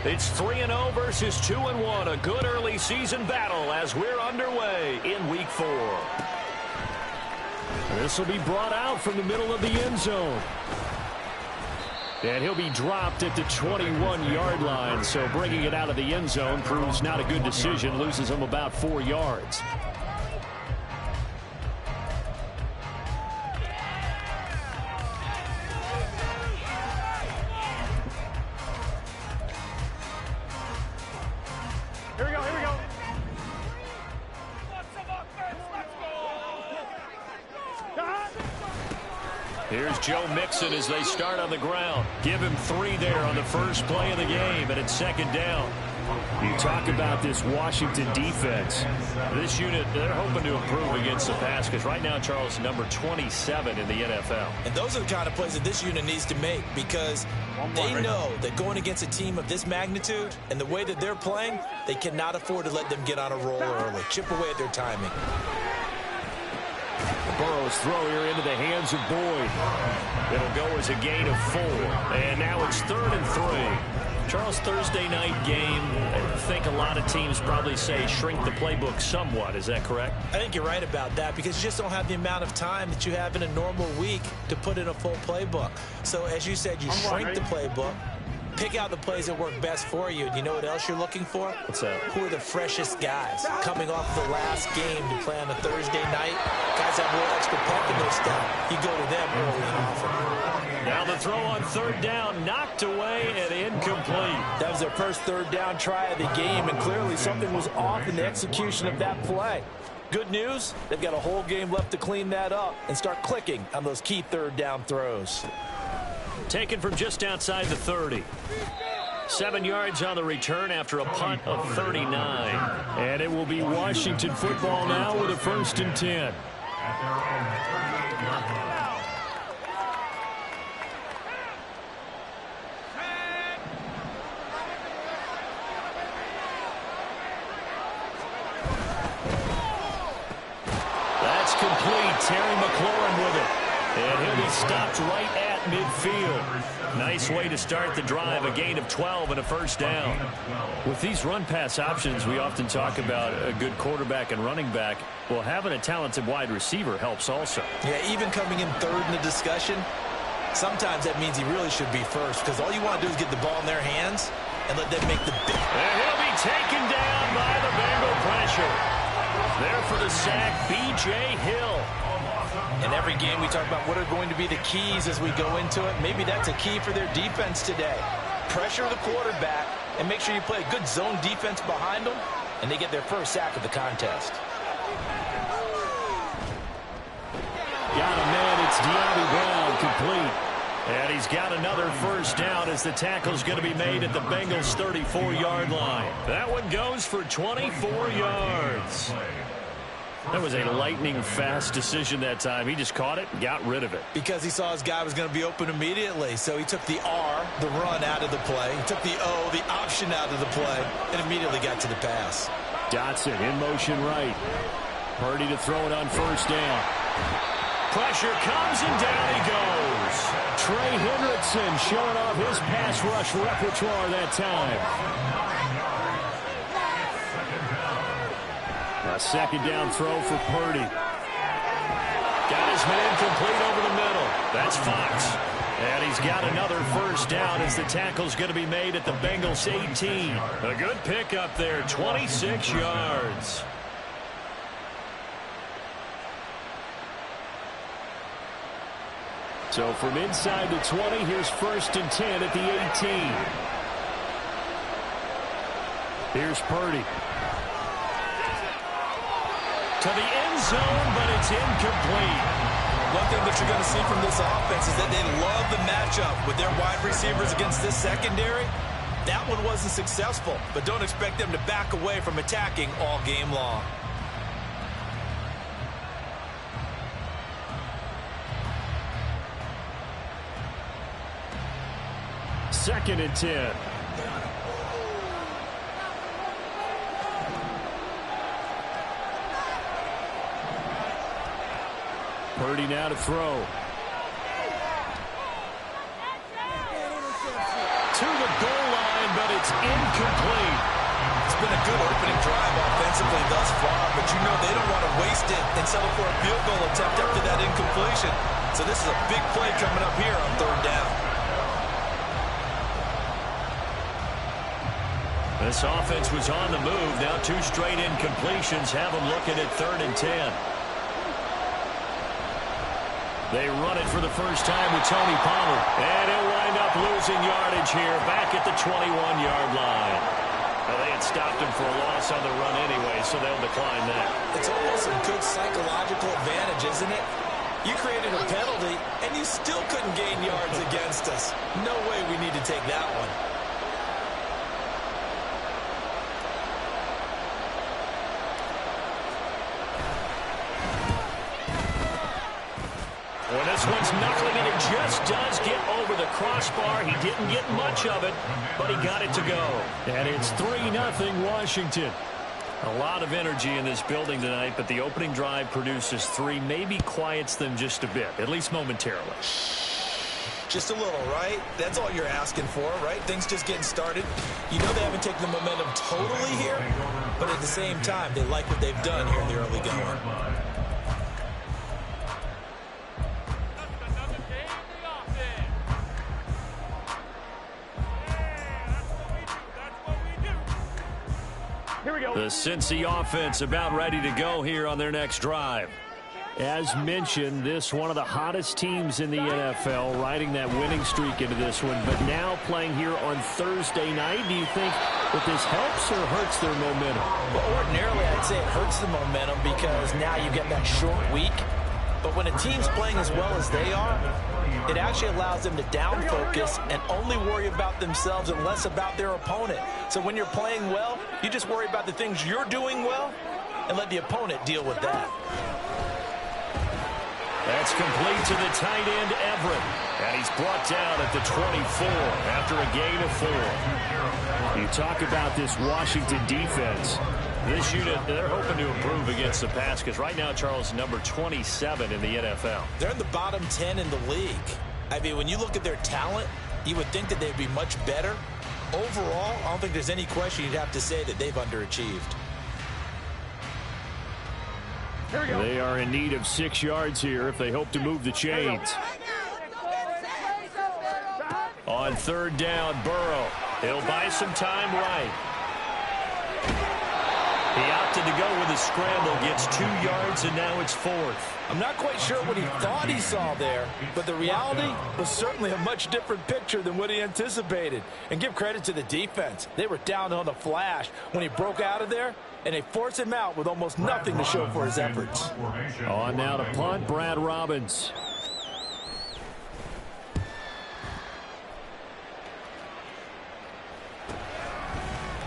It's 3-0 versus 2-1. A good early season battle as we're underway in Week 4. This will be brought out from the middle of the end zone. And he'll be dropped at the 21-yard line. So bringing it out of the end zone proves not a good decision. Loses him about 4 yards. Here's Joe Mixon as they start on the ground. Give him 3 there on the first play of the game, and it's second down. You talk about this Washington defense. This unit, they're hoping to improve against the pass because right now, Charles, number 27 in the NFL. And those are the kind of plays that this unit needs to make because they know that going against a team of this magnitude and the way that they're playing, they cannot afford to let them get on a roll early. Chip away at their timing. Burrow's throw here into the hands of Boyd. It'll go as a gain of 4. And now it's 3rd and 3. Charles, Thursday night game, I think a lot of teams probably say shrink the playbook somewhat. Is that correct? I think you're right about that because you just don't have the amount of time that you have in a normal week to put in a full playbook. So as you said, you shrink the playbook. Pick out the plays that work best for you. And you know what else you're looking for? What's that? Who are the freshest guys coming off the last game to play on a Thursday night? Guys have a little extra pep in their step. You go to them early and often. Now the throw on 3rd down, knocked away and incomplete. That was their first 3rd down try of the game, and clearly something was off in the execution of that play. Good news, they've got a whole game left to clean that up and start clicking on those key 3rd down throws. Taken from just outside the 30. 7 yards on the return after a punt of 39. And it will be Washington football now with a 1st and 10. That's complete. Terry McLaurin with it. And he'll be stopped right at midfield. Nice way to start the drive. A gain of 12 and a 1st down. With these run-pass options, we often talk about a good quarterback and running back. Well, having a talented wide receiver helps also. Yeah, even coming in 3rd in the discussion, sometimes that means he really should be first because all you want to do is get the ball in their hands and let them make the big. And he'll be taken down by the Bengal pressure. There for the sack, B.J. Hill. In every game, we talk about what are going to be the keys as we go into it. Maybe that's a key for their defense today. Pressure the quarterback and make sure you play a good zone defense behind them, and they get their first sack of the contest. Got a man. It's De'Ami Brown complete. And he's got another 1st down as the tackle's going to be made at the Bengals' 34-yard line. That one goes for 24 yards. That was a lightning-fast decision that time. He just caught it and got rid of it. Because he saw his guy was going to be open immediately. So he took the R, the run, out of the play. He took the O, the option, out of the play, and immediately got to the pass. Dotson in motion right. Purdy to throw it on 1st down. Pressure comes and down he goes. Trey Hendrickson showing off his pass rush repertoire that time. A 2nd down throw for Purdy. Got his man complete over the middle. That's Fox. And he's got another 1st down as the tackle's going to be made at the Bengals 18. A good pickup there, 26 yards. So from inside the 20, here's 1st and 10 at the 18. Here's Purdy. To the end zone, but it's incomplete. One thing that you're going to see from this offense is that they love the matchup with their wide receivers against this secondary. That one wasn't successful, but don't expect them to back away from attacking all game long. Second and 10. Purdy now to throw. to the goal line, but it's incomplete. It's been a good opening drive offensively thus far, but you know they don't want to waste it and settle for a field goal attempt after that incompletion. So this is a big play coming up here on third down. This offense was on the move. Now 2 straight incompletions have them looking at 3rd and 10. They run it for the first time with Tony Pollard. And he'll wind up losing yardage here back at the 21-yard line. Well, they had stopped him for a loss on the run anyway, so they'll decline that. It's almost a good psychological advantage, isn't it? You created a penalty, and you still couldn't gain yards against us. No way we need to take that one. Well, this one's knuckling, and it just does get over the crossbar. He didn't get much of it, but he got it to go. And it's 3-0 Washington. A lot of energy in this building tonight, but the opening drive produces 3, maybe quiets them just a bit, at least momentarily. Just a little, right? That's all you're asking for, right? Things just getting started. You know they haven't taken the momentum totally here, but at the same time, they like what they've done here in the early going. The Cincy offense about ready to go here on their next drive. As mentioned, this one of the hottest teams in the NFL, riding that winning streak into this one, but now playing here on Thursday night. Do you think that this helps or hurts their momentum? Well, ordinarily, I'd say it hurts the momentum because now you get that short week. But when a team's playing as well as they are, it actually allows them to down focus and only worry about themselves and less about their opponent. So when you're playing well, you just worry about the things you're doing well and let the opponent deal with that. That's complete to the tight end, Everett. And he's brought down at the 24 after a gain of 4. You talk about this Washington defense. This unit, they're hoping to improve against the pass because right now, Charles, number 27 in the NFL. They're in the bottom 10 in the league. I mean, when you look at their talent, you would think that they'd be much better. Overall, I don't think there's any question you'd have to say that they've underachieved. They are in need of 6 yards here if they hope to move the chains. On 3rd down, Burrow. He'll buy some time right. He opted to go with a scramble, gets 2 yards, and now it's 4th. I'm not quite sure what he thought he saw there, but the reality was certainly a much different picture than what he anticipated. And give credit to the defense. They were down on a flash when he broke out of there, and they forced him out with almost nothing to show for his efforts. On now to punt, Brad Robbins.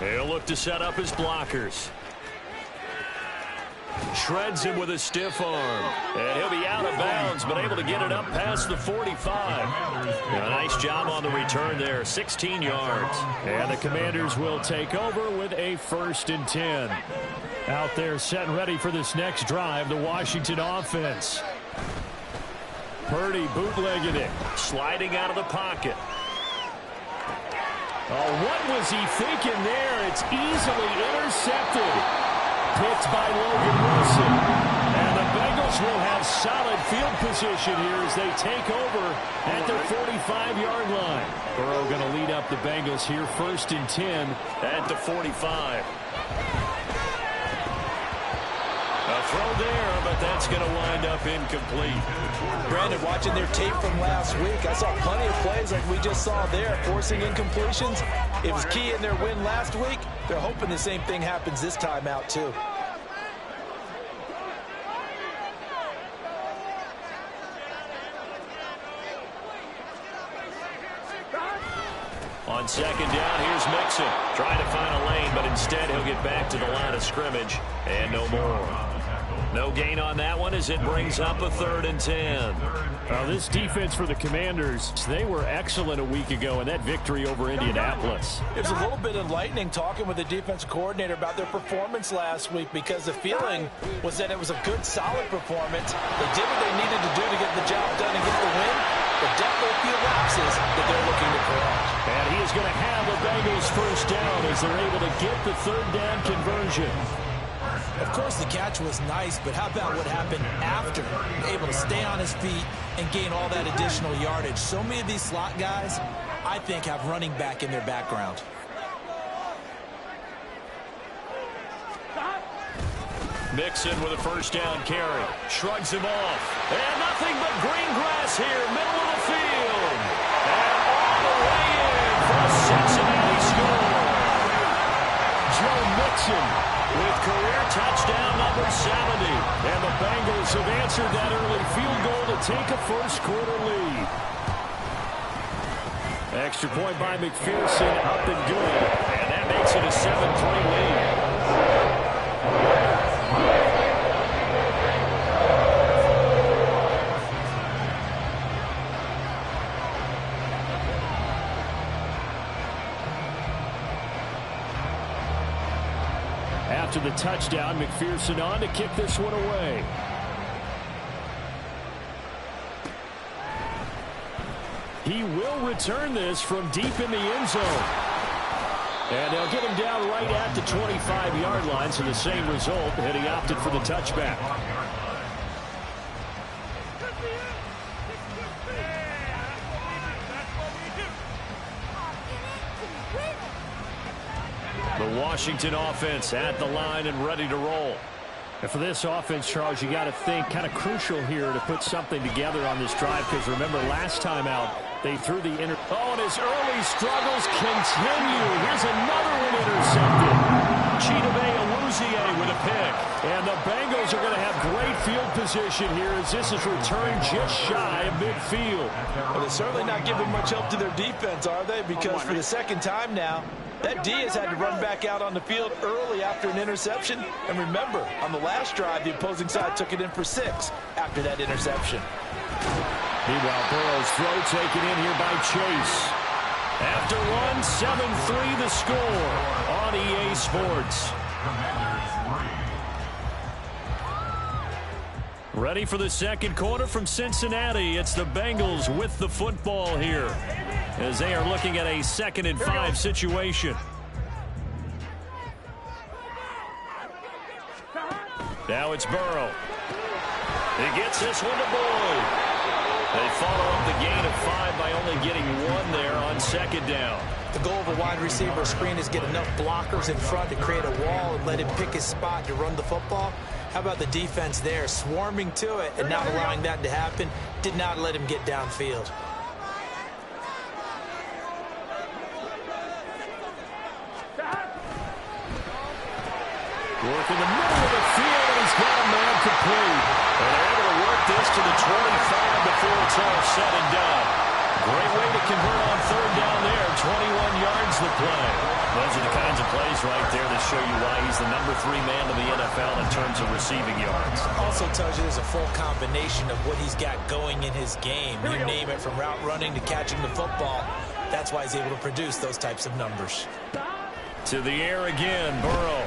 He'll look to set up his blockers. Shreds him with a stiff arm. And he'll be out of bounds, but able to get it up past the 45. A nice job on the return there, 16 yards. And the Commanders will take over with a 1st and 10. Out there set and ready for this next drive, the Washington offense. Purdy bootlegging it, sliding out of the pocket. Oh, what was he thinking there? It's easily intercepted. Picked by Logan Wilson. And the Bengals will have solid field position here as they take over at their 45-yard line. Burrow going to lead up the Bengals here, 1st and 10 at the 45. A throw there, but that's going to wind up incomplete. Brandon, watching their tape from last week, I saw plenty of plays like we just saw there, forcing incompletions. It was key in their win last week. They're hoping the same thing happens this time out, too. On 2nd down, here's Mixon. Trying to find a lane, but instead he'll get back to the line of scrimmage. And no more. No gain on that one as it brings up a 3rd and 10. This defense for the Commanders, they were excellent a week ago in that victory over Indianapolis. It was a little bit enlightening talking with the defense coordinator about their performance last week because the feeling was that it was a good, solid performance. They did what they needed to do to get the job done and get the win. but definitely a few lapses that they're looking to correct. And he is going to have the Bengals first down as they're able to get the third down conversion. Of course, the catch was nice, but how about what happened after? Able to stay on his feet and gain all that additional yardage. So many of these slot guys, I think, have running back in their background. Mixon with a first down carry. Shrugs him off. And nothing but green grass here, middle of the field. And all the way in for a Cincinnati score. Joe Mixon with career touchdown number 70. And the Bengals have answered that early field goal to take a first quarter lead. Extra point by McPherson, up and good. And that makes it a 7-3 lead. After the touchdown, McPherson on to kick this one away. He will return this from deep in the end zone. And they'll get him down right at the 25-yard line, so the same result, and he opted for the touchback. The Washington offense at the line and ready to roll. And for this offense, Charles, you got to think kind of crucial here to put something together on this drive, because remember last time out they threw the Oh, and his early struggles continue. Here's another one intercepted. Chidobe Awuzie with a pick. And the Bengals are going to have great field position here as this is returned just shy of midfield. Well, they're certainly not giving much help to their defense, are they? Because for the second time now, that D has had to run back out on the field early after an interception. And remember, on the last drive, the opposing side took it in for 6 after that interception. Meanwhile, Burrow's throw taken in here by Chase. After one, 7-3 the score on EA Sports. Ready for the second quarter from Cincinnati. It's the Bengals with the football here, as they are looking at a 2nd and 5 situation. Now it's Burrow. He gets this one to Boyd. They follow up the gain of 5 by only getting 1 there on 2nd down. The goal of a wide receiver screen is get enough blockers in front to create a wall and let him pick his spot to run the football. How about the defense there, swarming to it and not allowing that to happen? Did not let him get downfield. Work in the middle of the field, and he's got a man complete. And they're able to work this to the 25 before it's all said and done. Great way to convert on 3rd down there. 21 yards the play. Those are the kinds of plays right there that show you why he's the number 3 man in the NFL in terms of receiving yards. Also tells you there's a full combination of what he's got going in his game. You name it, from route running to catching the football. That's why he's able to produce those types of numbers. To the air again, Burrow.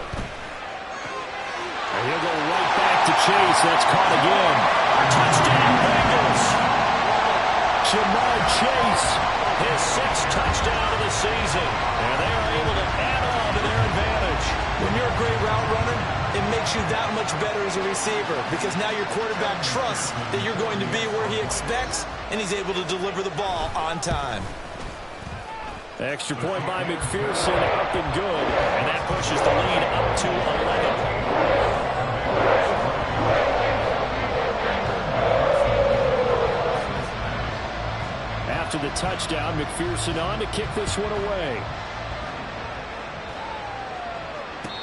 And he'll go right back to Chase. That's caught again. Touchdown, Bengals. Jamar Chase, his 6th touchdown of the season. And they are able to add on to their advantage. When you're a great route runner, it makes you that much better as a receiver, because now your quarterback trusts that you're going to be where he expects, and he's able to deliver the ball on time. Extra point by McPherson, up and good. And that pushes the lead up to 11. After the touchdown, McPherson on to kick this one away.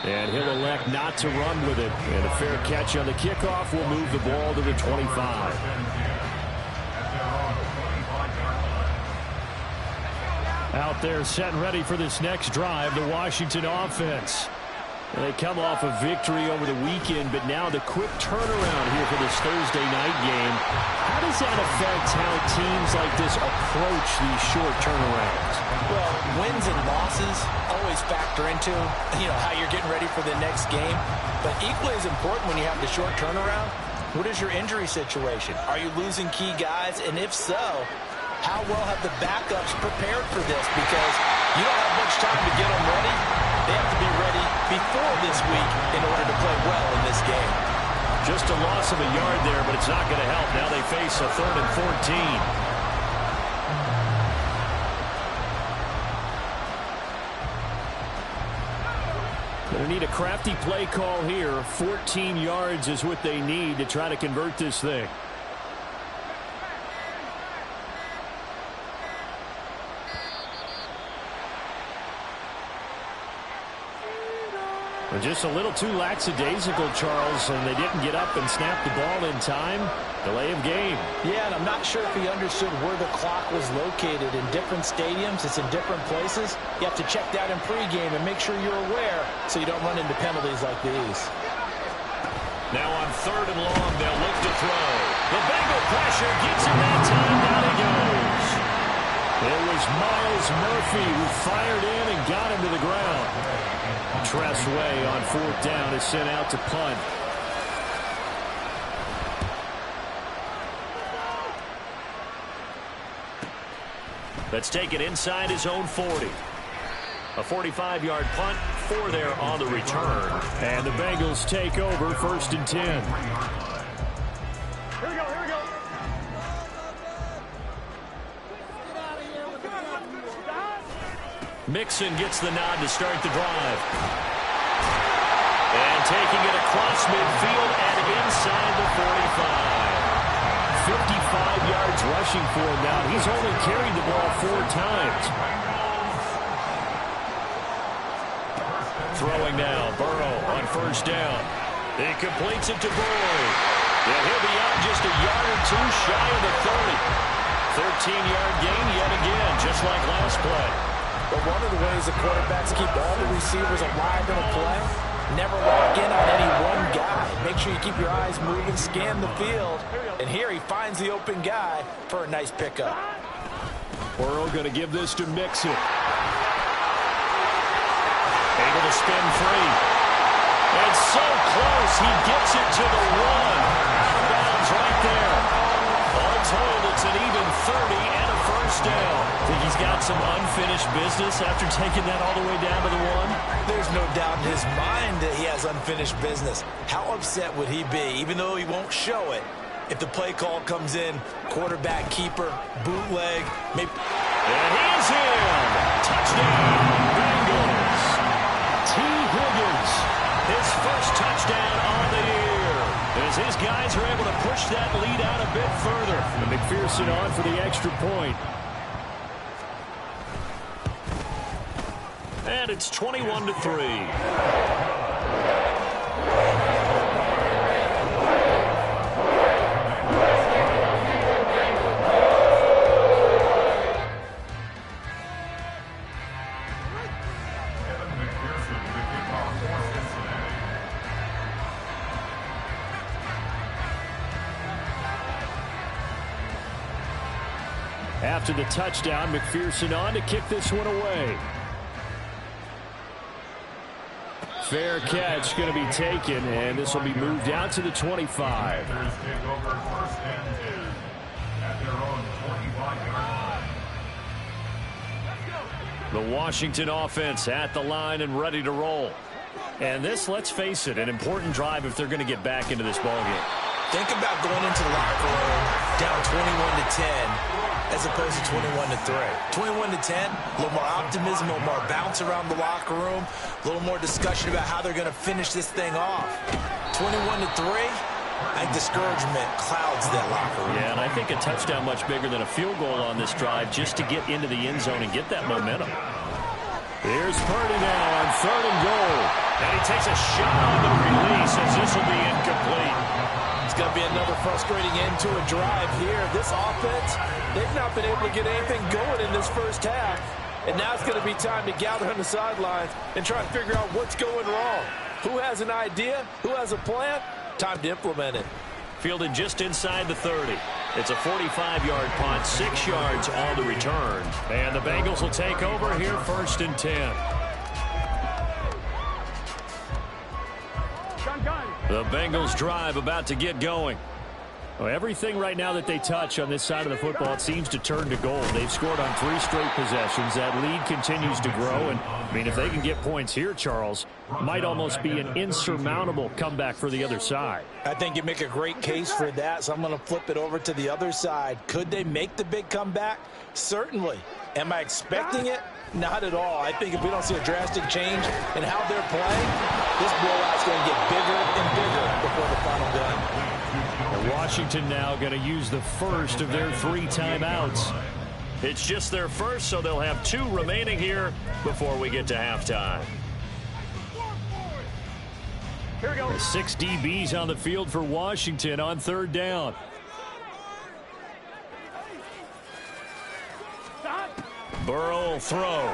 And he'll elect not to run with it. And a fair catch on the kickoff will move the ball to the 25. Out there set and ready for this next drive, the Washington offense. And they come off a victory over the weekend, but now the quick turnaround here for this Thursday night game. How does that affect how teams like this approach these short turnarounds? Well, wins and losses always factor into, how you're getting ready for the next game. But equally as important when you have the short turnaround, what is your injury situation? Are you losing key guys? And if so, how well have the backups prepared for this? Because you don't have much time to get them ready. They have to be ready before this week in order to play well in this game. Just a loss of a yard there, but it's not going to help. Now they face a 3rd and 14. Going to need a crafty play call here. 14 yards is what they need to try to convert this thing. Just a little too lackadaisical, Charles, and they didn't get up and snap the ball in time. Delay of game. Yeah, and I'm not sure if he understood where the clock was located. In different stadiums, it's in different places. You have to check that in pregame and make sure you're aware so you don't run into penalties like these. Now on 3rd and long, they'll look to throw. The Bengal pressure gets him that time. Down he goes. It was Miles Murphy who fired in and got him to the ground. Tress Way on 4th down is sent out to punt. Let's take it inside his own 40. A 45-yard punt, 4 there on the return. And the Bengals take over 1st and 10. Here we go. Mixon gets the nod to start the drive. And taking it across midfield and inside the 45. 55 yards rushing for him now. He's only carried the ball 4 times. Throwing now, Burrow on 1st down. He completes it to Boyd. And he'll be out just a yard or 2 shy of the 30. 13-yard gain yet again, just like last play. But one of the ways the quarterbacks keep all the receivers alive in a play, never lock in on any one guy. Make sure you keep your eyes moving, scan the field. And here he finds the open guy for a nice pickup. Burrow going to give this to Mixon. Able to spin free. And so close, he gets it to the 1. Out of bounds right there. All told, it's an even 30 and a 1st down. Think he's got some unfinished business after taking that all the way down to the 1? There's no doubt in his mind that he has unfinished business. How upset would he be, even though he won't show it, if the play call comes in, quarterback keeper, bootleg, maybe. And he's in. Touchdown, Bengals. T. Higgins, his first touchdown on the year. As his guys are able to push that lead out a bit further. And McPherson on for the extra point. And it's 21-3. After the touchdown, McPherson on to kick this one away. Fair catch going to be taken, and this will be moved out to the 25. The Washington offense at the line and ready to roll. And this, let's face it, an important drive if they're going to get back into this ballgame. Think about going into the locker room down 21-10 as opposed to 21-3. 21-10, a little more optimism, a little more bounce around the locker room, a little more discussion about how they're going to finish this thing off. 21-3, I think discouragement clouds that locker room. Yeah, and I think a touchdown much bigger than a field goal on this drive just to get into the end zone and get that momentum. Here's Purdy now on 3rd and goal. And he takes a shot on the release as this will be incomplete. It's going to be another frustrating end to a drive here. This offense, they've not been able to get anything going in this first half. And now it's going to be time to gather on the sidelines and try to figure out what's going wrong. Who has an idea? Who has a plan? Time to implement it. Fielded just inside the 30. It's a 45-yard punt, 6 yards on the return. And the Bengals will take over here 1st and 10. The Bengals drive about to get going. Well, everything right now that they touch on this side of the football, it seems to turn to gold. They've scored on 3 straight possessions. That lead continues to grow. And, I mean, if they can get points here, Charles, might almost be an insurmountable comeback for the other side. I think you make a great case for that, so I'm going to flip it over to the other side. Could they make the big comeback? Certainly. Am I expecting it? Not at all. I think if we don't see a drastic change in how they're playing, this blowout's going to get bigger and bigger before the final gun. And Washington now going to use the first of their 3 timeouts. It's just their first, so they'll have 2 remaining here before we get to halftime. Here we go. 6 DBs on the field for Washington on 3rd down. Burrow will throw.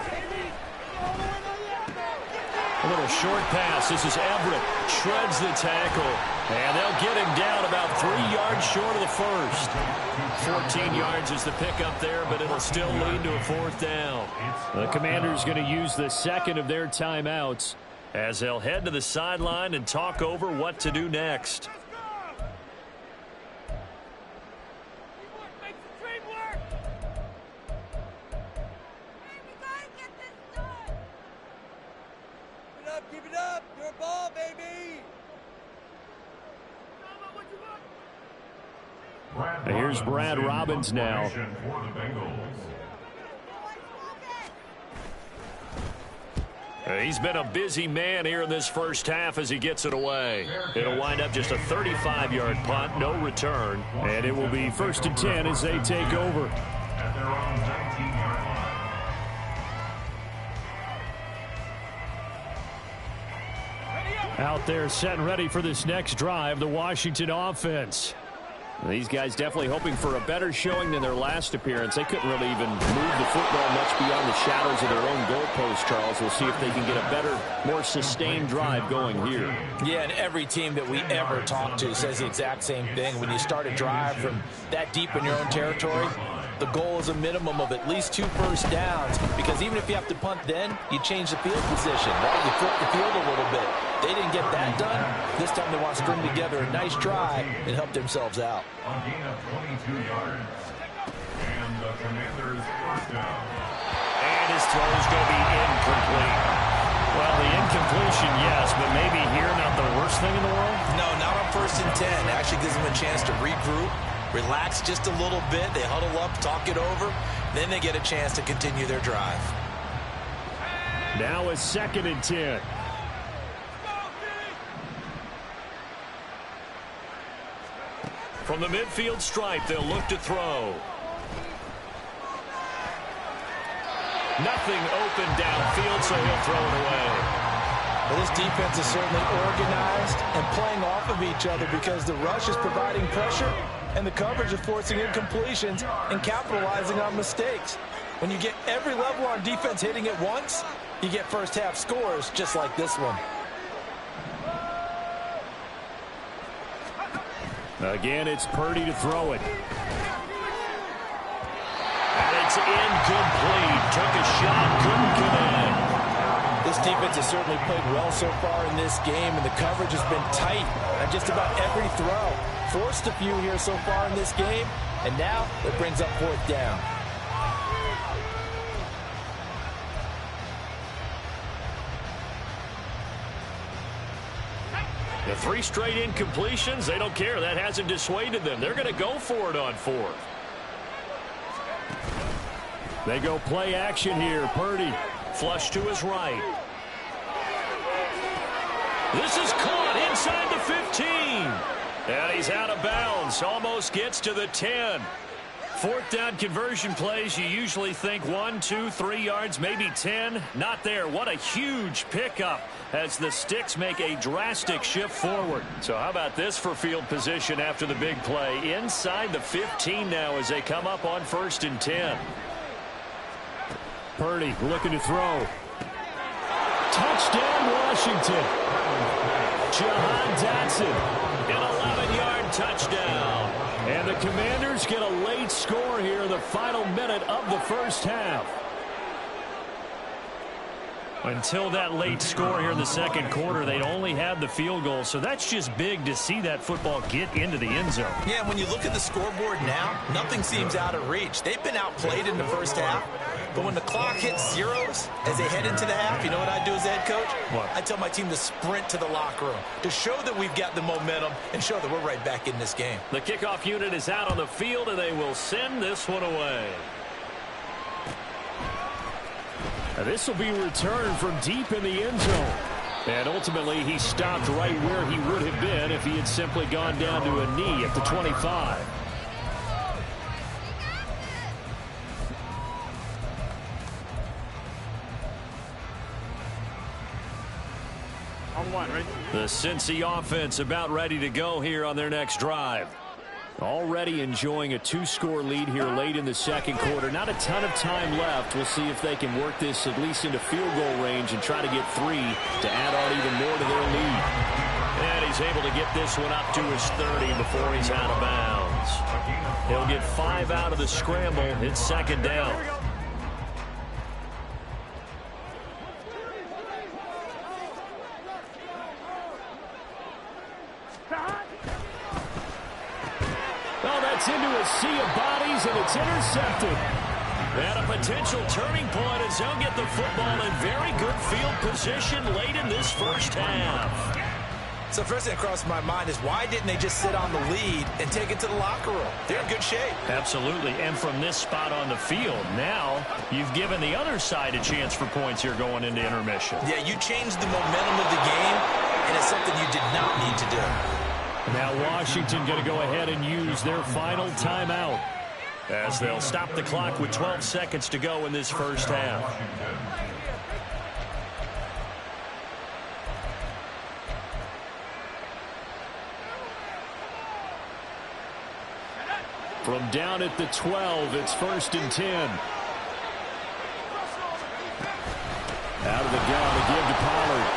A little short pass. This is Everett. Shreds the tackle. And they'll get him down about 3 yards short of the first. 14 yards is the pickup there, but it'll still lead to a 4th down. The Commanders going to use the second of their timeouts as they'll head to the sideline and talk over what to do next. Keep it up. Your ball, baby. Here's Brad Robbins now. He's been a busy man here in this first half as he gets it away. It'll wind up just a 35-yard punt, no return. And it will be 1st and 10 as they take over. At their own 19-yard line. Out there set and ready for this next drive, the Washington offense. These guys definitely hoping for a better showing than their last appearance. They couldn't really even move the football much beyond the shadows of their own goalpost, Charles. We'll see if they can get a better, more sustained drive going here. Yeah, and every team that we ever talk to says the exact same thing. When you start a drive from that deep in your own territory, the goal is a minimum of at least 2 first downs, because even if you have to punt then, you change the field position, right? You flip the field a little bit. They didn't get that done. This time they want to string together a nice drive and help themselves out. On gain of 22 yards. And the Commanders' 1st down. And his throw is going to be incomplete. Well, the incompletion, yes, but maybe here not the worst thing in the world? No, not on 1st and 10. It actually gives them a chance to regroup, relax just a little bit. They huddle up, talk it over. Then they get a chance to continue their drive. Now it's 2nd and 10. From the midfield stripe, they'll look to throw. Nothing open downfield, so he'll throw it away. Well, this defense is certainly organized and playing off of each other because the rush is providing pressure and the coverage is forcing incompletions and capitalizing on mistakes. When you get every level on defense hitting at once, you get first half scores just like this one. Again, it's Purdy to throw it. And it's incomplete. Took a shot, couldn't connect. This defense has certainly played well so far in this game, and the coverage has been tight on just about every throw. Forced a few here so far in this game, and now it brings up 4th down. The 3 straight incompletions, they don't care. That hasn't dissuaded them. They're going to go for it on 4th. They go play action here. Purdy flush to his right. This is caught inside the 15. And he's out of bounds. Almost gets to the 10. 4th down conversion plays, you usually think 1, 2, 3 yards, maybe 10. Not there. What a huge pickup as the Sticks make a drastic shift forward. So how about this for field position after the big play? Inside the 15 now as they come up on 1st and 10. Purdy looking to throw. Touchdown, Washington. Jahan Dotson, an 11-yard touchdown. And the Commanders get a late score here in the final minute of the first half. Until that late score here in the second quarter, they'd only had the field goal, so that's just big to see that football get into the end zone. Yeah, when you look at the scoreboard now, nothing seems out of reach. They've been outplayed in the first half, but when the clock hits zeros as they head into the half, you know what I do as the head coach? What? I tell my team to sprint to the locker room to show that we've got the momentum and show that we're right back in this game. The kickoff unit is out on the field, and they will send this one away. This will be returned from deep in the end zone. And ultimately, he stopped right where he would have been if he had simply gone down to a knee at the 25. On one, right? The Cincy offense about ready to go here on their next drive. Already enjoying a 2-score lead here late in the second quarter. Not a ton of time left. We'll see if they can work this at least into field goal range and try to get 3 to add on even more to their lead. And he's able to get this one up to his 30 before he's out of bounds. He'll get 5 out of the scramble. It's second down. Well, that's into a sea of bodies, and it's intercepted. And a potential turning point as they'll get the football in very good field position late in this first half. So first thing that crossed my mind is why didn't they just sit on the lead and take it to the locker room? They're in good shape. Absolutely, and from this spot on the field, now you've given the other side a chance for points here going into intermission. Yeah, you changed the momentum of the game, and it's something you did not need to do. Now Washington going to go ahead and use their final timeout as they'll stop the clock with 12 seconds to go in this first half. From down at the 12, it's 1st and 10. Out of the gun to give to Pollard.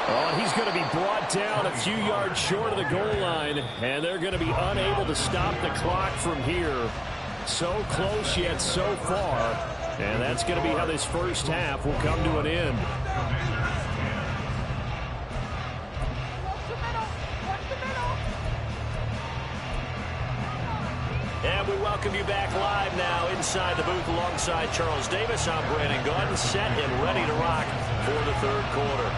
Oh, and he's going to be brought down a few yards short of the goal line, and they're going to be unable to stop the clock from here. So close yet so far, and that's going to be how this first half will come to an end. And we welcome you back live now inside the booth alongside Charles Davis. I'm Brandon Gaudin, set and ready to rock for the third quarter.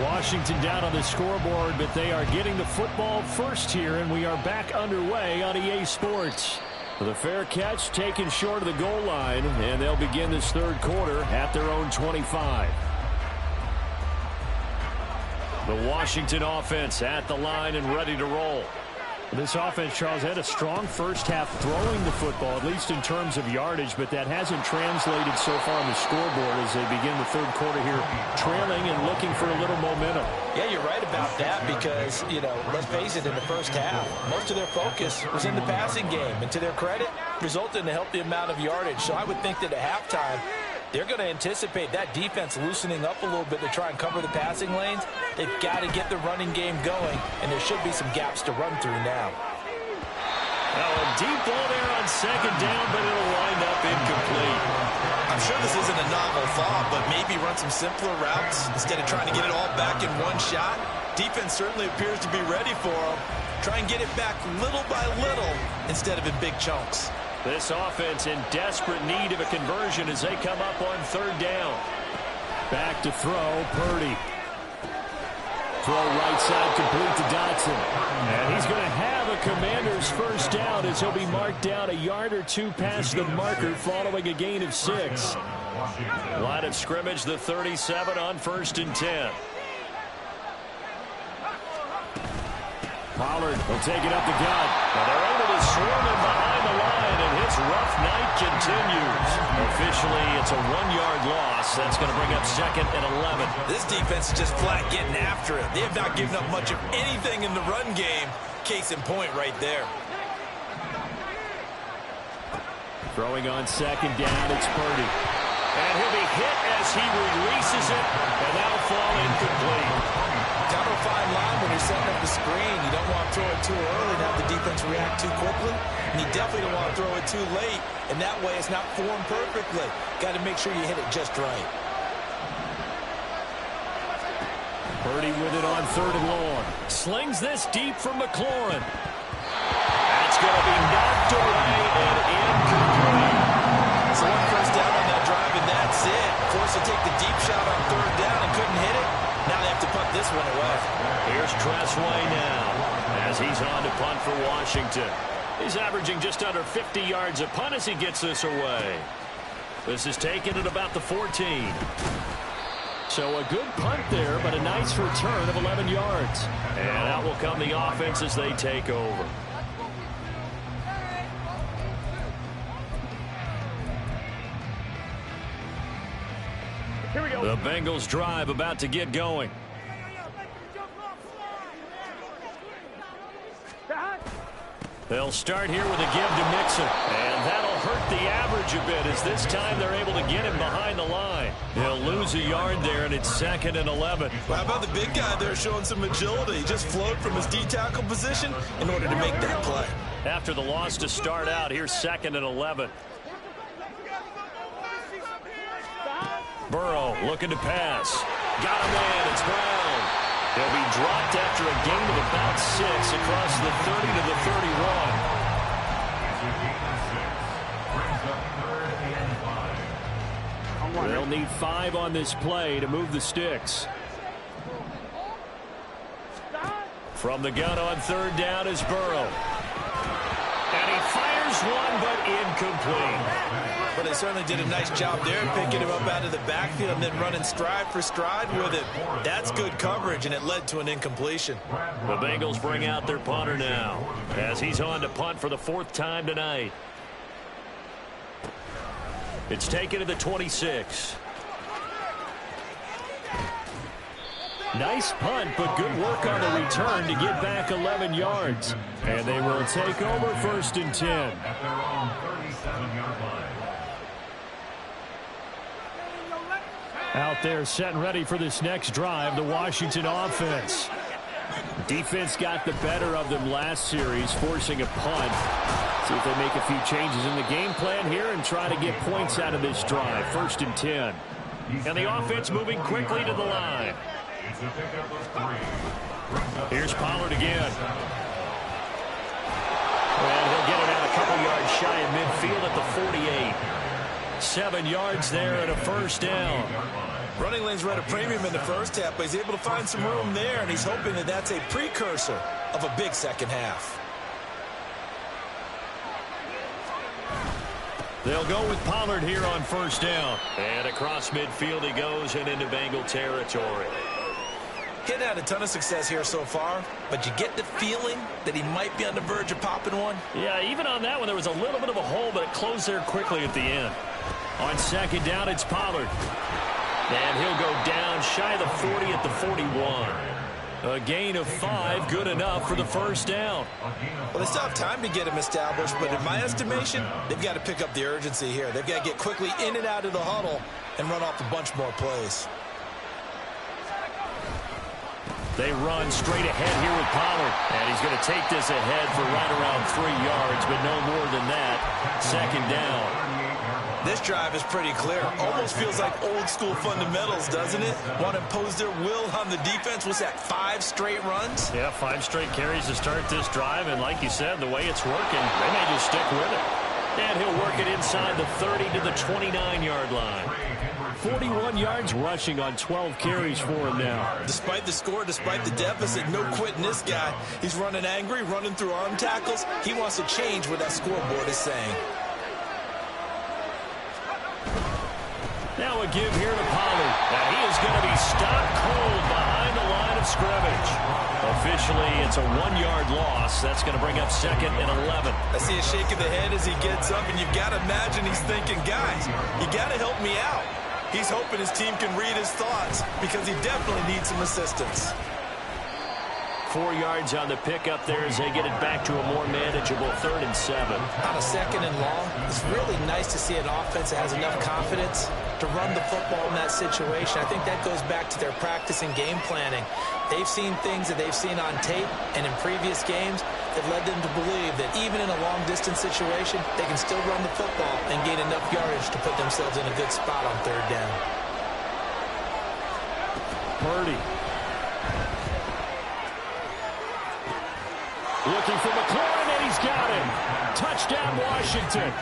Washington down on the scoreboard, but they are getting the football first here, and we are back underway on EA Sports. The fair catch taken short of the goal line, and they'll begin this third quarter at their own 25. The Washington offense at the line and ready to roll. This offense, Charles, had a strong first half throwing the football, at least in terms of yardage, but that hasn't translated so far on the scoreboard as they begin the third quarter here, trailing and looking for a little momentum. Yeah, you're right about that because, you know, let's face it, in the first half, most of their focus was in the passing game, and to their credit, resulted in a healthy amount of yardage. So I would think that at halftime, they're going to anticipate that defense loosening up a little bit to try and cover the passing lanes. They've got to get the running game going, and there should be some gaps to run through now. Now a deep ball there on second down, but it'll wind up incomplete. I'm sure this isn't a novel thought, but maybe run some simpler routes instead of trying to get it all back in one shot. Defense certainly appears to be ready for them. Try and get it back little by little instead of in big chunks. This offense in desperate need of a conversion as they come up on third down. Back to throw, Purdy. Throw right side complete to Dotson. And he's going to have a Commander's first down as he'll be marked down a yard or two past the marker following a gain of 6. Line of scrimmage, the 37 on 1st and 10. Pollard will take it up the gut. And they're able to swarm him behind the line, and his rough night continues. Officially, it's a 1-yard loss. That's going to bring up 2nd and 11. This defense is just flat getting after it. They have not given up much of anything in the run game. Case in point right there. Throwing on second down, it's Purdy. And he'll be hit as he releases it, and that'll fall incomplete. Kind of a fine line when you're setting up the screen. You don't want to throw it too early and have the defense react too quickly. And you definitely don't want to throw it too late and that way it's not formed perfectly. Got to make sure you hit it just right. Purdy with it on 3rd and long. Slings this deep from McLaurin. That's going to be knocked away and incomplete. So 1 first down on that drive, and that's it. Forced to take the deep shot on 3rd down and couldn't hit it. Now they have to punt this one away. Here's Tressway now as he's on to punt for Washington. He's averaging just under 50 yards a punt as he gets this away. This is taken at about the 14. So a good punt there, but a nice return of 11 yards. And out will come the offense as they take over. Here we go. The Bengals drive about to get going. They'll start here with a give to Mixon. And that'll hurt the average a bit as this time they're able to get him behind the line. He'll lose a yard there, and it's 2nd and 11. Well, how about the big guy there showing some agility? He just flowed from his D-tackle position in order to make that play. After the loss to start out, here's 2nd and 11. Burrow looking to pass. Got him in. It's Brown. He'll be dropped after a gain of about 6 across the 30 to the 31. They'll need 5 on this play to move the sticks. From the gun on 3rd down is Burrow. And he fires one, but incomplete. But they certainly did a nice job there, picking him up out of the backfield and then running stride for stride with it. That's good coverage, and it led to an incompletion. The Bengals bring out their punter now as he's on to punt for the 4th time tonight. It's taken to the 26. Nice punt, but good work on the return to get back 11 yards. And they will take over 1st and 10. At their own 37-yard line. Out there set and ready for this next drive, the Washington offense. Defense got the better of them last series, forcing a punt. See if they make a few changes in the game plan here and try to get points out of this drive. 1st and 10. And the offense moving quickly to the line. It's a pickup of 3. Here's Pollard again. And he'll get it out a couple yards shy of midfield at the 48. 7 yards there and a 1st down. Running lanes were at a premium in the first half, but he's able to find some room there, and he's hoping that that's a precursor of a big second half. They'll go with Pollard here on 1st down. And across midfield he goes and into Bengal territory. He hadn't had a ton of success here so far, but you get the feeling that he might be on the verge of popping one. Yeah, even on that one, there was a little bit of a hole, but it closed there quickly at the end. On 2nd down, it's Pollard. And he'll go down shy of the 40 at the 41. A gain of 5, good enough for the 1st down. Well, they still have time to get him established, but in my estimation, they've got to pick up the urgency here. They've got to get quickly in and out of the huddle and run off a bunch more plays. They run straight ahead here with Pollard. And he's going to take this ahead for right around 3 yards, but no more than that. 2nd down. This drive is pretty clear. Almost feels like old school fundamentals, doesn't it? Want to impose their will on the defense. Was that 5 straight runs? Yeah, 5 straight carries to start this drive. And like you said, the way it's working, they may just stick with it. And he'll work it inside the 30 to the 29-yard line. 41 yards rushing on 12 carries for him now. Despite the score, despite the deficit, no quitting this guy. He's running angry, running through arm tackles. He wants to change what that scoreboard is saying. Now a give here to Pollard. And he is going to be stopped cold behind the line of scrimmage. Officially, it's a 1-yard loss. That's going to bring up 2nd and 11. I see a shake of the head as he gets up, and you've got to imagine he's thinking, guys, you got to help me out. He's hoping his team can read his thoughts because he definitely needs some assistance. 4 yards on the pickup there as they get it back to a more manageable 3rd and 7. On a 2nd and long, it's really nice to see an offense that has enough confidence to run the football in that situation. I think that goes back to their practice and game planning. They've seen things that they've seen on tape and in previous games that led them to believe that even in a long-distance situation, they can still run the football and gain enough yardage to put themselves in a good spot on 3rd down. Purdy. Looking for McLaurin, and he's got him. Touchdown, Washington.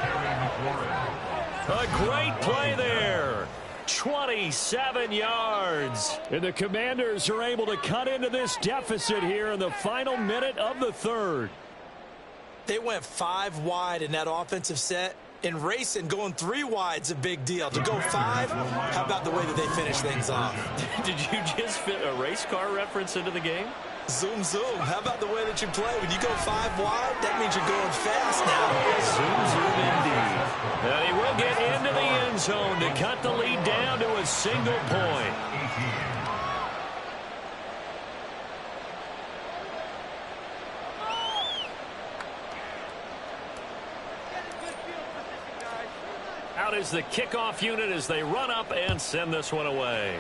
A great play there. 27 yards. And the Commanders are able to cut into this deficit here in the final minute of the 3rd. They went 5 wide in that offensive set. And racing, going 3 wide's a big deal. To go 5, how about the way that they finish things off? Did you just fit a race car reference into the game? Zoom, zoom. How about the way that you play? When you go 5 wide, that means you're going fast now. Zoom, zoom indeed. And he will get into the end zone to cut the lead down to a single point. Out is the kickoff unit as they run up and send this one away.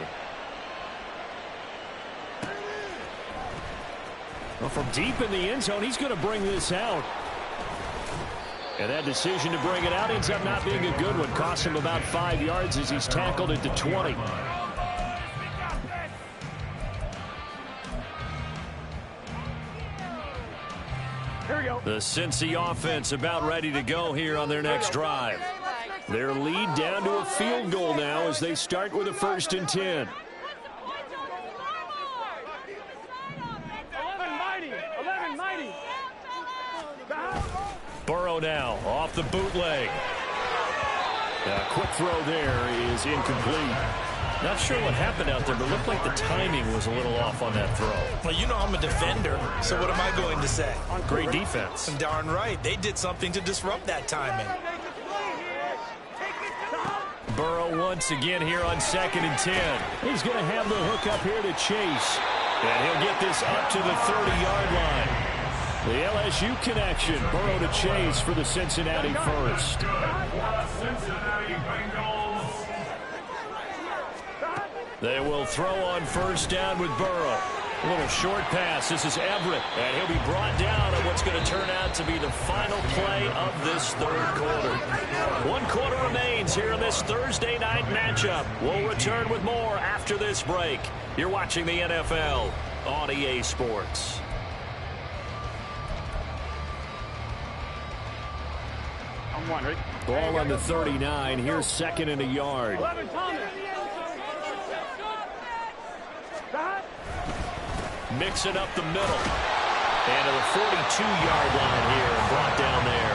Well, from deep in the end zone, he's going to bring this out. And that decision to bring it out ends up not being a good one. Costs him about 5 yards as he's tackled at the 20. Here we go. The Cincy offense about ready to go here on their next drive. Their lead down to a field goal now as they start with a 1st and 10. 11 mighty. Burrow now off the bootleg. A quick throw there is incomplete. Not sure what happened out there, but it looked like the timing was a little off on that throw. Well, you know I'm a defender, so what am I going to say? Great defense. Darn right. They did something to disrupt that timing. Burrow once again here on 2nd and 10. He's going to have the hook up here to Chase. And he'll get this up to the 30-yard line. The LSU connection. Burrow to Chase for the Cincinnati first. Cincinnati Bengals. They will throw on 1st down with Burrow. A little short pass. This is Everett. And he'll be brought down on what's going to turn out to be the final play of this 3rd quarter. 1 quarter remains here in this Thursday night matchup. We'll return with more after this break. You're watching the NFL on EA Sports. I'm one, right? Ball on the 39. Here's 2nd and a yard. 11 Thomas. Mixing up the middle. And to the 42-yard line here and brought down there.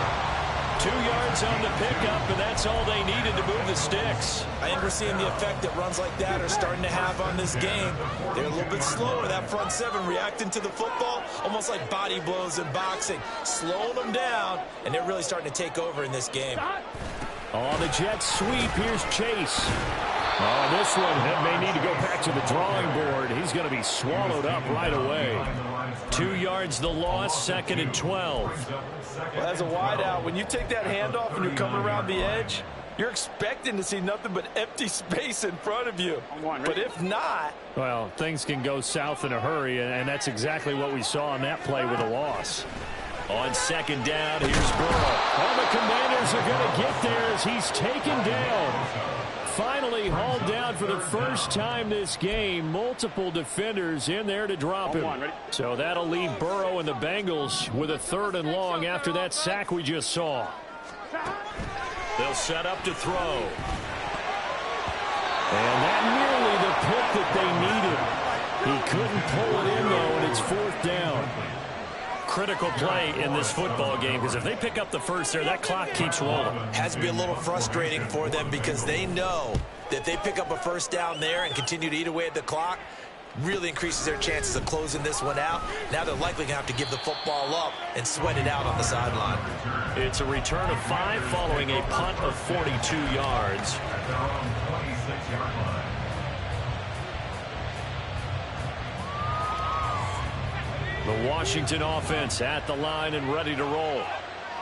2 yards on the pickup, and that's all they needed to move the sticks. I think we're seeing the effect that runs like that are starting to have on this game. They're a little bit slower, that front 7, reacting to the football, almost like body blows in boxing, slowing them down, and they're really starting to take over in this game. On the jet sweep, here's Chase. Oh, this one may need to go back to the drawing board. He's going to be swallowed up right away. 2 yards the loss, 2nd and 12. Well, as a wideout, when you take that handoff and you're coming around the edge, you're expecting to see nothing but empty space in front of you. But if not... Well, things can go south in a hurry, and that's exactly what we saw on that play with a loss. On 2nd down, here's Burrow. Well, the Commanders are going to get there as he's taken down. Finally hauled down for the first time this game. Multiple defenders in there to drop him. So that'll leave Burrow and the Bengals with a 3rd and long after that sack we just saw. They'll set up to throw. And that nearly the pick that they needed. He couldn't pull it in, though, and it's 4th down. Critical play in this football game, because if they pick up the first there, that clock keeps rolling. Has to be a little frustrating for them because they know that if they pick up a 1st down there and continue to eat away at the clock, really increases their chances of closing this one out. Now they're likely going to have to give the football up and sweat it out on the sideline. It's a return of 5 following a punt of 42 yards. The Washington offense at the line and ready to roll.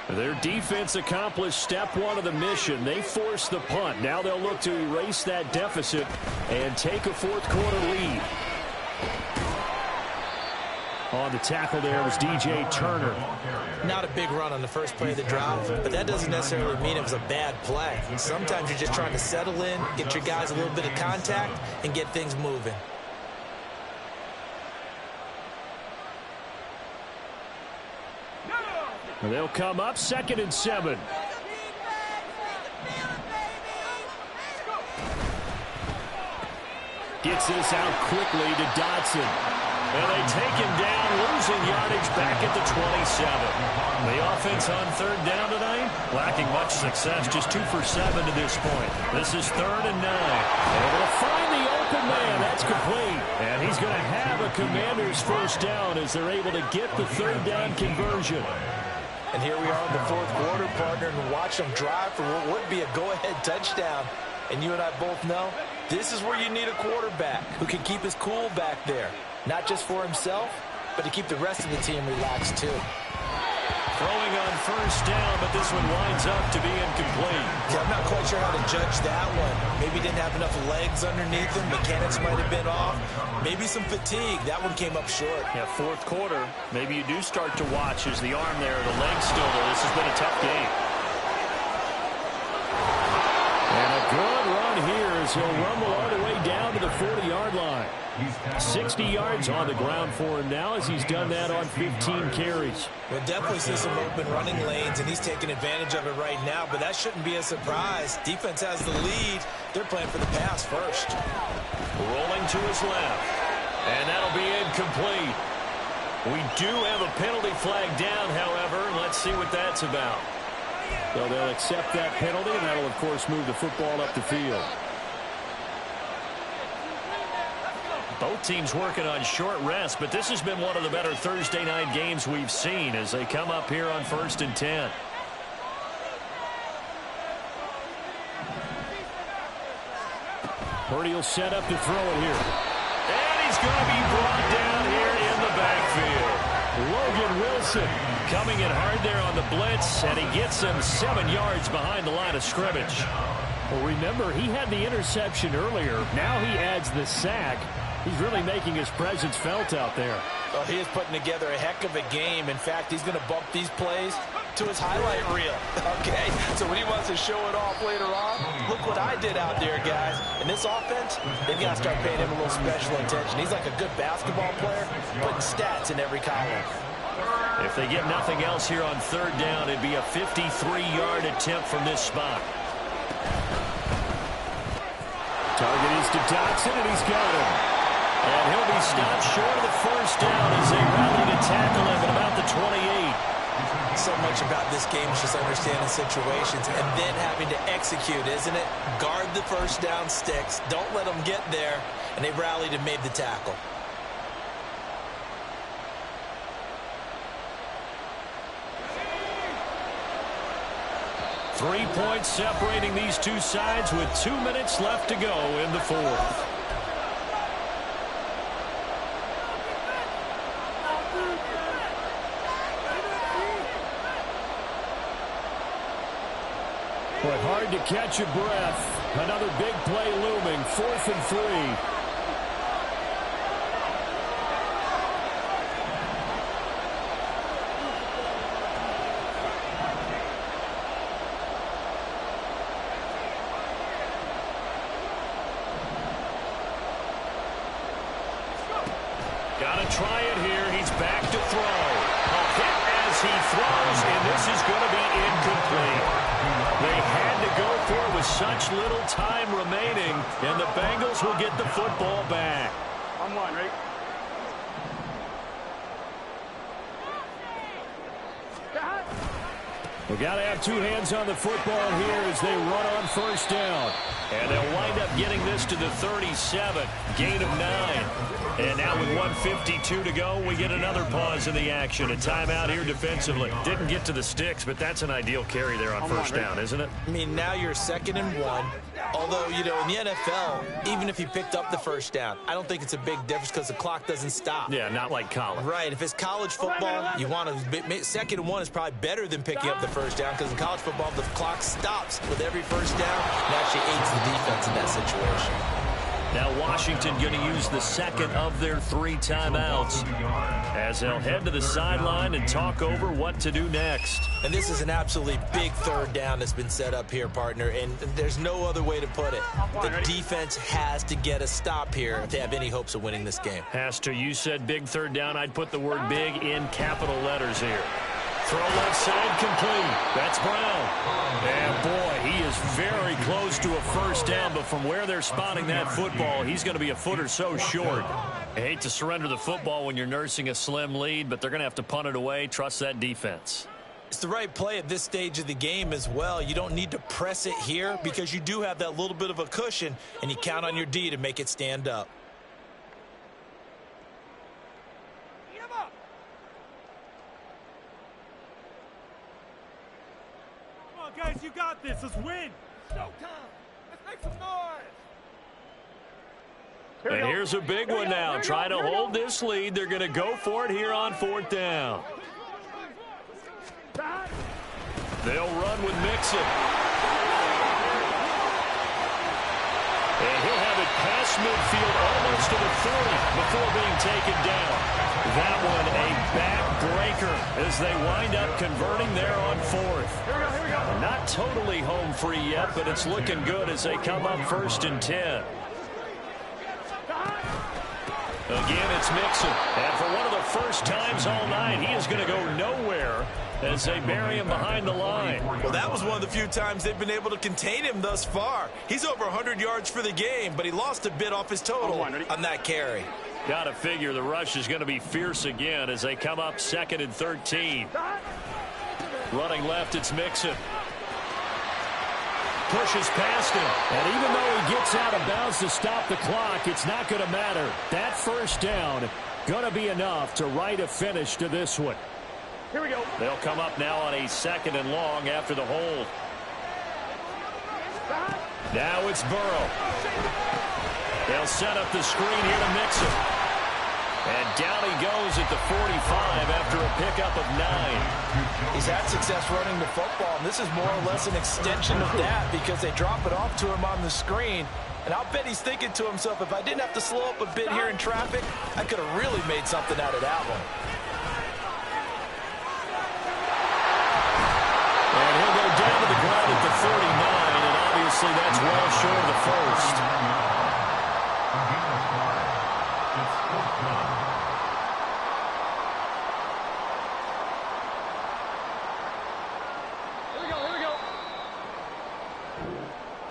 Their defense accomplished step one of the mission. They forced the punt. Now they'll look to erase that deficit and take a fourth-quarter lead. On the tackle there was DJ Turner. Not a big run on the first play of the drive, but that doesn't necessarily mean it was a bad play. Sometimes you're just trying to settle in, get your guys a little bit of contact, and get things moving. They'll come up 2nd and 7. Gets this out quickly to Dotson. And they take him down, losing yardage back at the 27. The offense on 3rd down tonight, lacking much success, just 2 for 7 to this point. This is 3rd and 9. Able to find the open man. That's complete. And he's going to have a Commanders first down as they're able to get the 3rd down conversion. And here we are in the 4th quarter, partner, and watch them drive for what would be a go-ahead touchdown. And you and I both know this is where you need a quarterback who can keep his cool back there. Not just for himself, but to keep the rest of the team relaxed, too. Throwing on first down, but this one winds up to be incomplete. Yeah, I'm not quite sure how to judge that one. Maybe didn't have enough legs underneath him. Mechanics might have been off. Maybe some fatigue. That one came up short. Yeah, 4th quarter. Maybe you do start to watch as the arm there, the leg's still there. This has been a tough game. And a good run here as he'll rumble all the way down to the 40-yard line. 60 yards on the ground for him now as he's done that on 15 carries. We'll definitely see some open running lanes, and he's taking advantage of it right now, but that shouldn't be a surprise. Defense has the lead. They're playing for the pass first. Rolling to his left, and that'll be incomplete. We do have a penalty flag down, however. Let's see what that's about. So they'll accept that penalty, and that'll, of course, move the football up the field. Both teams working on short rest, but this has been one of the better Thursday night games we've seen as they come up here on 1st and 10. Purdy will set up to throw it here. And he's going to be brought down here in the backfield. Logan Wilson coming in hard there on the blitz, and he gets him 7 yards behind the line of scrimmage. Well, remember, he had the interception earlier. Now he adds the sack. He's really making his presence felt out there. Well, he is putting together a heck of a game. In fact, he's going to bump these plays to his highlight reel. Okay, so when he wants to show it off later on, look what I did out there, guys. In this offense, they've got to start paying him a little special attention. He's like a good basketball player, putting stats in every column. If they get nothing else here on 3rd down, it'd be a 53-yard attempt from this spot. Target is to Dotson, and he's got him. And he'll be stopped short of the first down as they rally to tackle him at about the 28. So much about this game is just understanding situations and then having to execute, isn't it? Guard the first down sticks. Don't let them get there. And they rallied and made the tackle. Three points separating these two sides with 2 minutes left to go in the 4th. But hard to catch your breath. Another big play looming. 4th and 3. Got to try it here. He's back to throw. A hit as he throws, and this is going to be incomplete. They had to go for it with such little time remaining, and the Bengals will get the football back. On 1, right? We got to have 2 hands on the football here as they run on first down. And they'll wind up getting this to the 37. Gain of 9. And now with 1:52 to go, we get another pause in the action. A timeout here defensively. Didn't get to the sticks, but that's an ideal carry there on first down, isn't it? I mean, now you're 2nd and 1. Although, you know, in the NFL, even if he picked up the first down, I don't think it's a big difference because the clock doesn't stop. Yeah, not like college. Right. If it's college football, you want to second and one is probably better than picking up the first down because in college football, the clock stops with every first down. It actually aids the defense in that situation. Now Washington going to use the second of their 3 timeouts as they'll head to the sideline and talk over what to do next. And this is an absolutely big third down that's been set up here, partner, and there's no other way to put it. The defense has to get a stop here if they have any hopes of winning this game. Pastor, you said big third down. I'd put the word big in capital letters here. Throw left side complete. That's Brown. And boy, he is very close to a first down, but from where they're spotting that football, he's going to be a foot or so short. I hate to surrender the football when you're nursing a slim lead, but they're going to have to punt it away. Trust that defense. It's the right play at this stage of the game as well. You don't need to press it here because you do have that little bit of a cushion, and you count on your D to make it stand up. Guys, you got this. Let's win. Showtime. Let's make some noise. And here's a big one now. Try to hold this lead. They're going to go for it here on 4th down. They'll run with Mixon. And he'll have it past midfield almost to the 40 before being taken down. That one a backbreaker as they wind up converting there on 4th. Not totally home free yet, but it's looking good as they come up 1st and 10. Again, it's Mixon. And for one of the first times all night, he is going to go nowhere as they bury him behind the line. Well, that was one of the few times they've been able to contain him thus far. He's over 100 yards for the game, but he lost a bit off his total on that carry. Got to figure the rush is going to be fierce again as they come up 2nd and 13. Running left, it's Mixon. Pushes past him, and even though he gets out of bounds to stop the clock, it's not going to matter. That first down going to be enough to write a finish to this one. Here we go. They'll come up now on a 2nd and long after the hold. Now it's Burrow. They'll set up the screen here to Mixon. And down he goes at the 45 after a pickup of 9. He's had success running the football, and this is more or less an extension of that because they drop it off to him on the screen. And I'll bet he's thinking to himself, if I didn't have to slow up a bit here in traffic, I could have really made something out of that one. And he'll go down to the ground at the 49, and obviously that's well short of the first.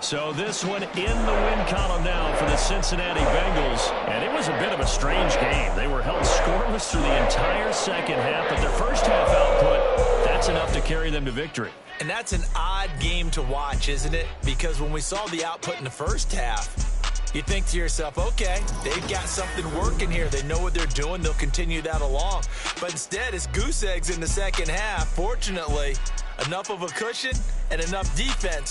So this one in the win column now for the Cincinnati Bengals. And it was a bit of a strange game. They were held scoreless through the entire second half, but their first half output, that's enough to carry them to victory. And that's an odd game to watch, isn't it? Because when we saw the output in the first half, you think to yourself, okay, they've got something working here. They know what they're doing. They'll continue that along. But instead, it's goose eggs in the second half. Fortunately, enough of a cushion and enough defense